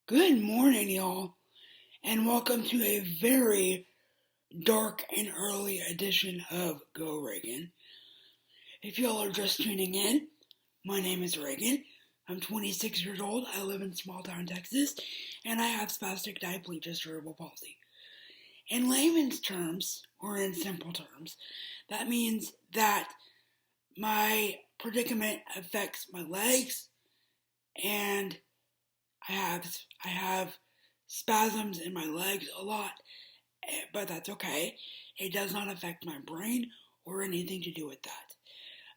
Good morning, y'all, and welcome to a very dark and early edition of Go Regan. If y'all are just tuning in, my name is Regan. I'm 26 years old, I live in small town Texas, and I have spastic diplegic cerebral palsy. In layman's terms, or in simple terms, that means that my predicament affects my legs, and I have spasms in my legs a lot, but that's okay. It does not affect my brain or anything to do with that.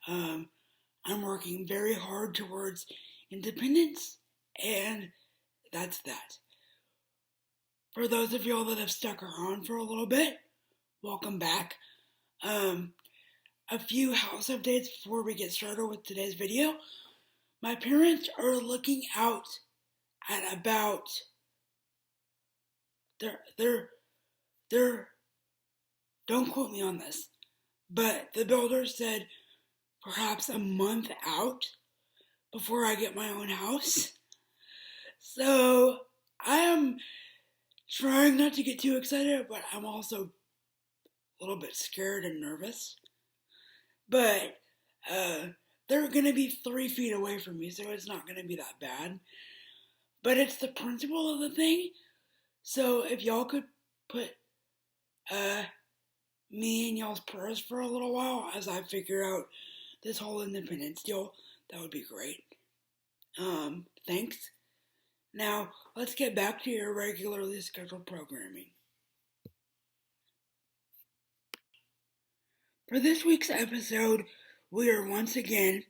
I'm working very hard towards independence, and that's that. For those of y'all that have stuck around for a little bit, welcome back. A few house updates before we get started with today's video. My parents are looking out at about they're don't quote me on this, but the builder said perhaps a month out before I get my own house. So I am trying not to get too excited, but I'm also a little bit scared and nervous. But they're going to be 3 feet away from me, so it's not going to be that bad. But it's the principle of the thing. So if y'all could put me in y'all's prayers for a little while as I figure out this whole independence deal, that would be great. Thanks. Now, let's get back to your regularly scheduled programming. For this week's episode, we are once again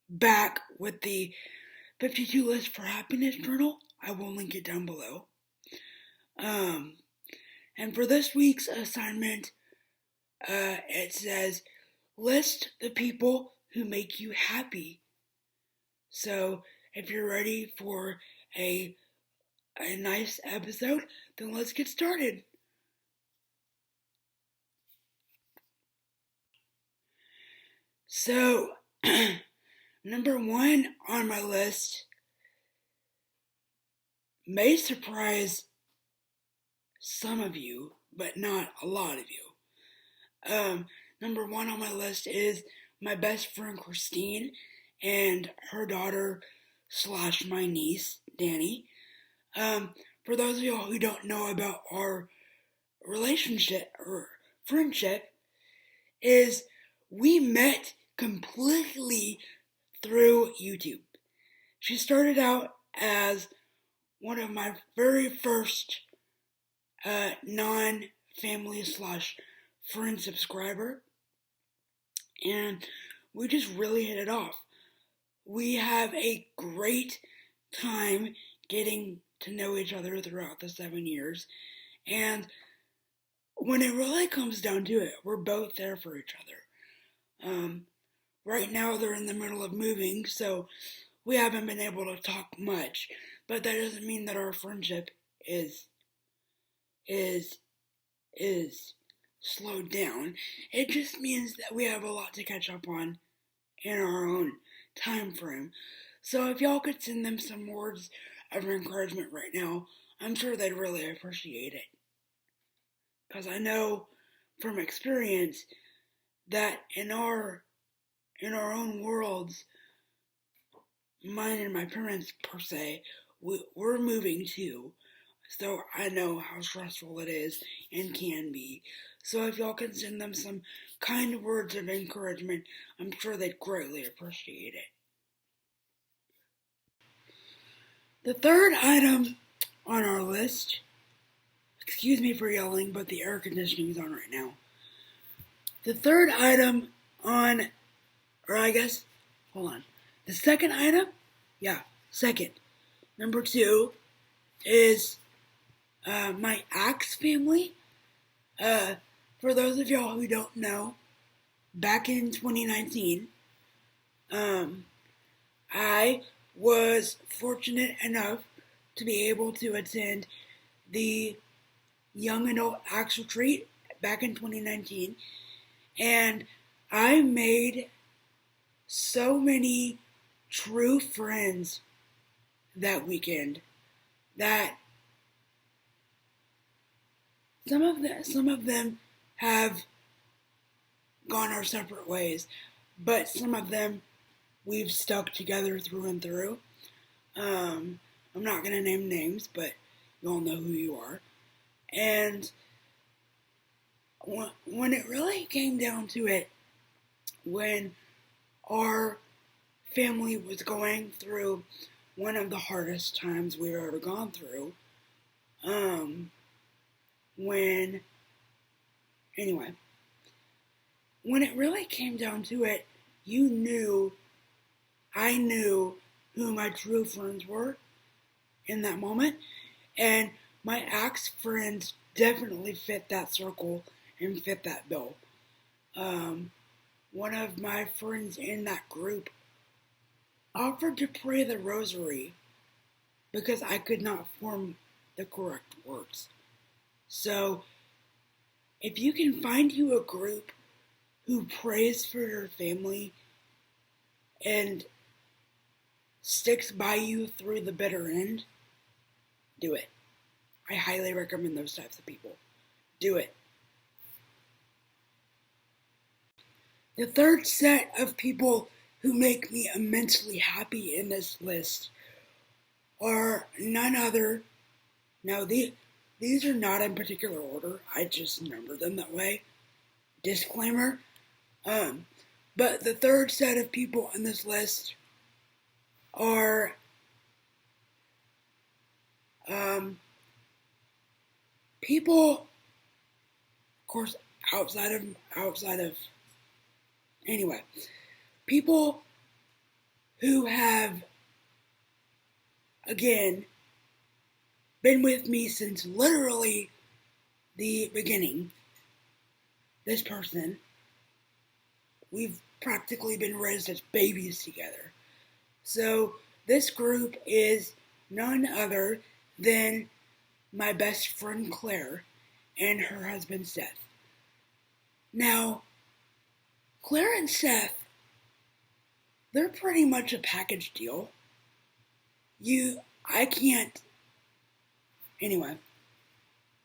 back with the 52 list for happiness journal. I will link it down below. And for this week's assignment, it says, list the people who make you happy. So, if you're ready for a nice episode, then let's get started. So, number 1 on my list may surprise some of you, but not a lot of you. Number 1 on my list is my best friend Christine and her daughter / my niece, Danny. For those of y'all who don't know about our relationship or friendship, is we met completely through YouTube. She started out as one of my very first non-family / friend subscriber, and we just really hit it off. We have a great time getting to know each other throughout the 7 years, and when it really comes down to it, we're both there for each other. Right now they're in the middle of moving, so we haven't been able to talk much, but that doesn't mean that our friendship is slowed down. It just means that we have a lot to catch up on in our own time frame. So if y'all could send them some words of encouragement right now, I'm sure they'd really appreciate it. Because I know from experience that in our own worlds, mine and my parents per se, we're moving too. So I know how stressful it is and can be. So if y'all can send them some kind words of encouragement, I'm sure they'd greatly appreciate it. The third item on our list, excuse me for yelling, but the air conditioning is on right now. The third item on, or I guess, hold on. The second item, second. Number 2 is my Axe family. For those of y'all who don't know, back in 2019, I was fortunate enough to be able to attend the Young Adult Axe Retreat back in 2019, and I made so many true friends that weekend. that some of them have gone our separate ways, but some of them we've stuck together through and through. I'm not going to name names, but you all know who you are. And when it really came down to it, when our family was going through one of the hardest times we've ever gone through, when it really came down to it, I knew who my true friends were in that moment, and my ex friends definitely fit that circle and fit that bill. One of my friends in that group offered to pray the rosary because I could not form the correct words. So, if you can find you a group who prays for your family and sticks by you through the bitter end, do it. I highly recommend those types of people. Do it. The third set of people who make me immensely happy in this list are none other. Now, these are not in particular order. I just number them that way. Disclaimer. But the third set of people on this list are people, of course, outside of people who have, again, been with me since literally the beginning. This person, we've practically been raised as babies together. So this group is none other than my best friend Claire and her husband Seth. Now, Claire and Seth, they're pretty much a package deal.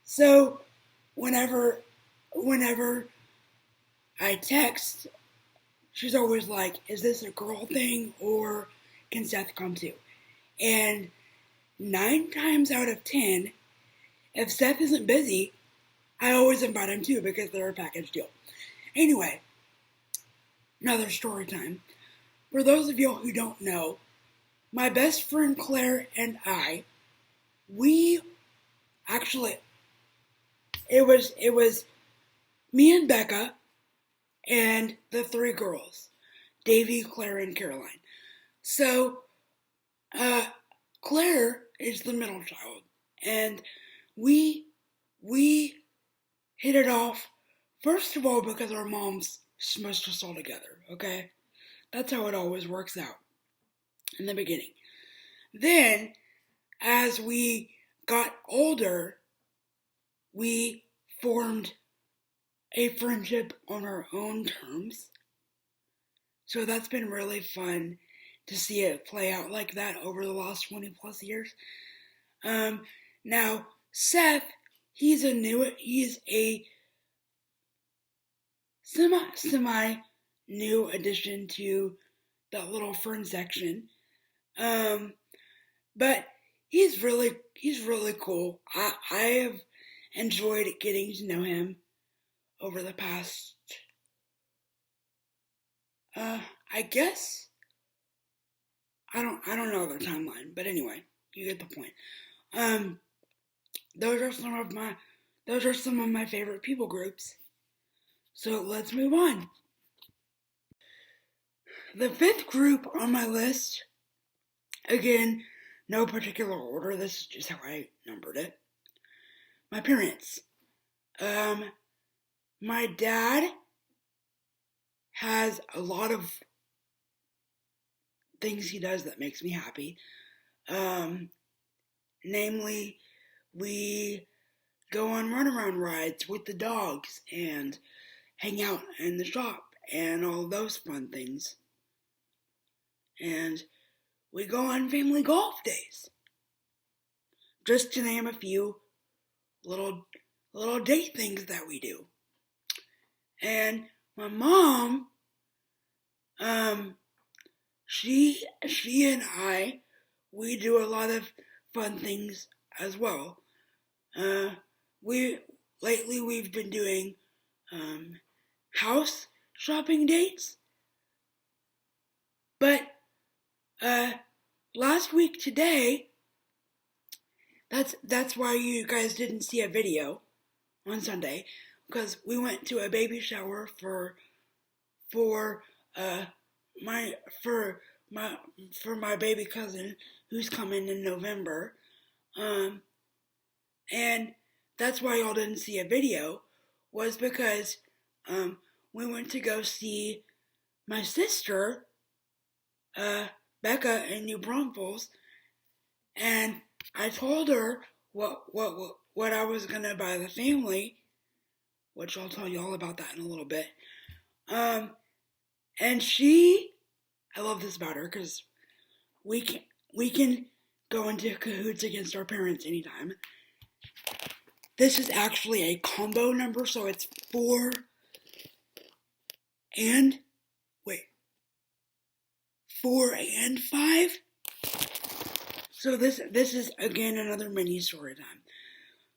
So whenever I text, she's always like, is this a girl thing or can Seth come too? And 9 times out of 10, if Seth isn't busy, I always invite him too because they're a package deal. Anyway, another story time. For those of you who don't know, my best friend Claire and I, it was me and Becca and the 3 girls, Davy, Claire, and Caroline. So, Claire is the middle child, and we hit it off, first of all, because our moms smushed us all together, okay? That's how it always works out in the beginning. Then, as we got older, we formed a friendship on our own terms. So that's been really fun to see it play out like that over the last 20 plus years. Now, Seth, he's a semi new addition to that little friend section. But he's really cool. I have enjoyed getting to know him over the past, I guess, I don't know their timeline, but anyway, you get the point. Those are some of my favorite people groups. So let's move on. The 5th group on my list, again, no particular order, this is just how I numbered it. My parents. My dad has a lot of things he does that makes me happy. Namely, we go on runaround rides with the dogs and hang out in the shop and all those fun things. And we go on family golf days. just to name a few little date things that we do. And my mom, she and I, we do a lot of fun things as well. We've been doing house shopping dates, but last week today, that's why you guys didn't see a video on Sunday, because we went to a baby shower for my baby cousin who's coming in November, and that's why y'all didn't see a video, was because we went to go see my sister Becca in New Braunfels, and I told her what I was gonna buy the family, which I'll tell you all about that in a little bit. And I love this about her because we can go into cahoots against our parents anytime. This is actually a combo number, so it's 4 and 5. So this is again another mini story time.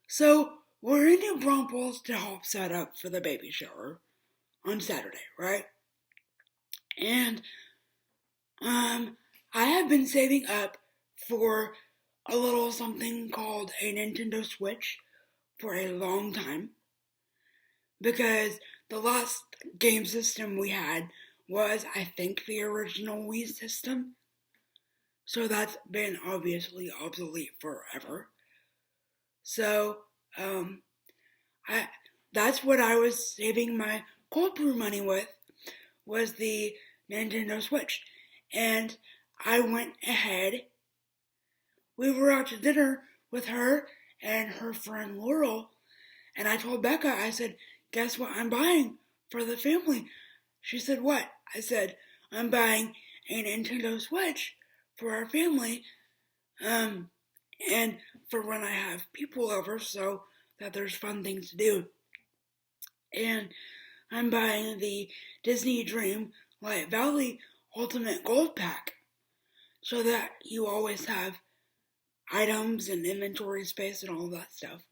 So we're in New Braunfels to help set up for the baby shower on Saturday, right? And I have been saving up for a little something called a Nintendo Switch for a long time, because the last game system we had was, I think, the original Wii system. So that's been obviously obsolete forever. So, that's what I was saving my cold brew money with, was the Nintendo Switch. And I went ahead. We were out to dinner with her and her friend Laurel, and I told Becca, I said, guess what I'm buying for the family? She said, what? I said, I'm buying a Nintendo Switch for our family, and for when I have people over, so that there's fun things to do. And I'm buying the Disney Dreamlight Valley Ultimate Gold Pack, so that you always have items and inventory space and all that stuff.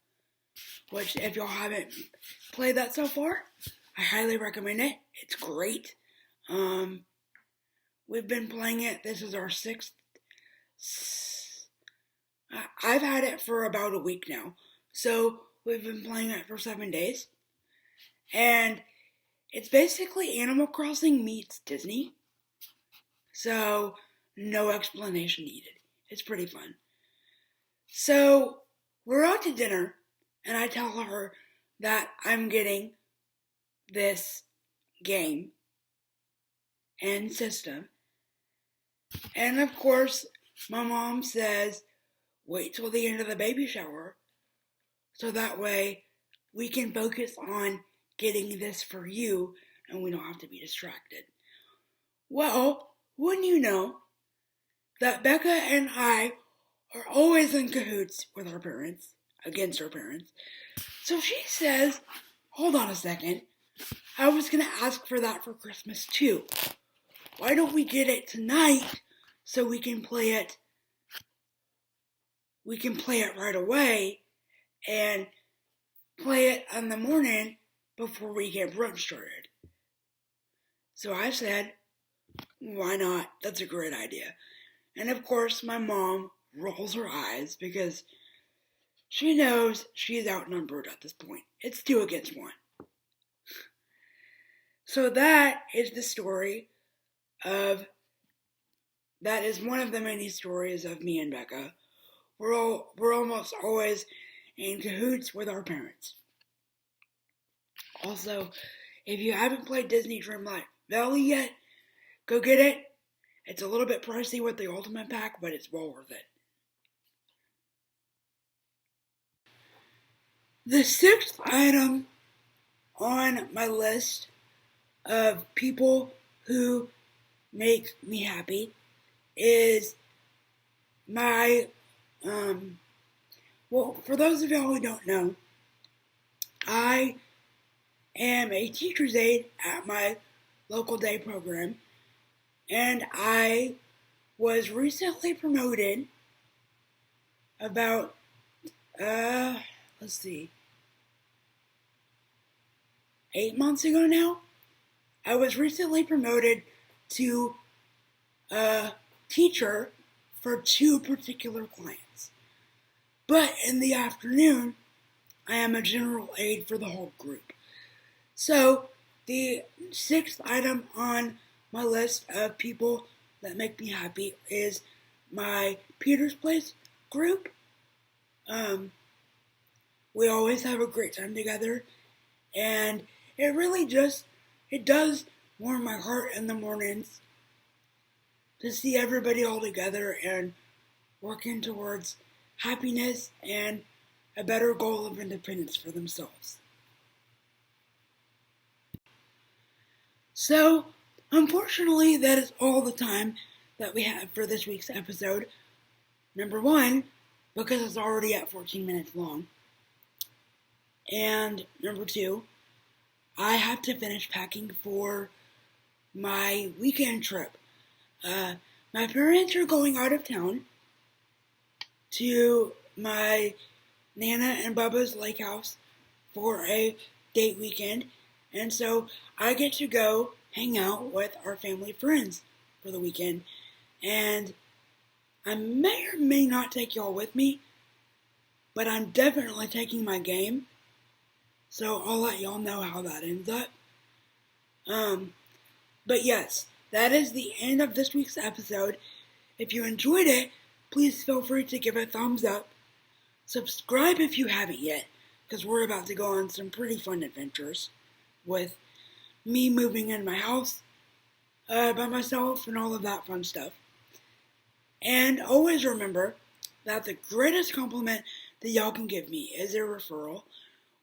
Which, if y'all haven't played that so far, I highly recommend it. It's great. We've been playing it. This is our 6th. I've had it for about a week now. So we've been playing it for 7 days. And it's basically Animal Crossing meets Disney. So no explanation needed. It's pretty fun. So we're out to dinner, and I tell her that I'm getting this game and system. And of course, my mom says, wait till the end of the baby shower, so that way we can focus on getting this for you and we don't have to be distracted. Well, wouldn't you know that Becca and I are always in cahoots with our parents, against our parents. So she says, hold on a second, I was going to ask for that for Christmas too. Why don't we get it tonight so we can play it right away and play it in the morning before we get brunch started. So I said, why not? That's a great idea. And of course my mom rolls her eyes because she knows she's outnumbered at this point. It's 2 against 1. So that is one of the many stories of me and Becca. We're almost always in cahoots with our parents. Also, if you haven't played Disney Dreamlight Valley yet, go get it. It's a little bit pricey with the Ultimate Pack, but it's well worth it. The 6th item on my list of people who make me happy is my Well, for those of y'all who don't know, I am a teacher's aide at my local day program, and I was recently promoted about, let's see, 8 months ago now. I was recently promoted to a teacher for 2 particular clients. But in the afternoon, I am a general aide for the whole group. So, the 6th item on my list of people that make me happy is my Peter's Place group. We always have a great time together, and it does warm my heart in the mornings to see everybody all together and working towards happiness and a better goal of independence for themselves. So, unfortunately, that is all the time that we have for this week's episode. Number one, because it's already at 14 minutes long. And number two, I have to finish packing for my weekend trip. My parents are going out of town to my Nana and Bubba's lake house for a date weekend, and so I get to go hang out with our family friends for the weekend. And I may or may not take y'all with me, but I'm definitely taking my game, so I'll let y'all know how that ends up. But yes, that is the end of this week's episode. If you enjoyed it, please feel free to give it a thumbs up. Subscribe if you haven't yet, because we're about to go on some pretty fun adventures with me moving in my house by myself and all of that fun stuff. And always remember that the greatest compliment that y'all can give me is a referral,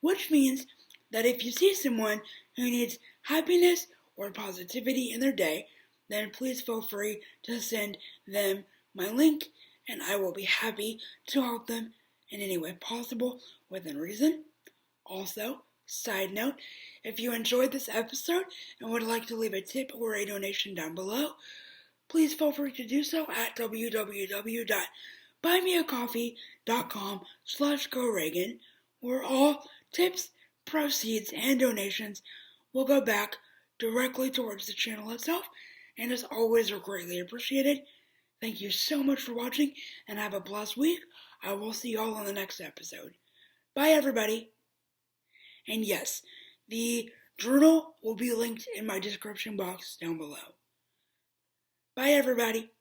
which means that if you see someone who needs happiness or positivity in their day, then please feel free to send them my link, and I will be happy to help them in any way possible within reason. Also, side note, if you enjoyed this episode and would like to leave a tip or a donation down below, please feel free to do so at www.buymeacoffee.com/GoRegan, where all tips, proceeds, and donations will go back directly towards the channel itself, and as always are greatly appreciated. Thank you so much for watching, and have a blessed week. I will see y'all on the next episode. Bye, everybody. And yes, the journal will be linked in my description box down below. Bye, everybody.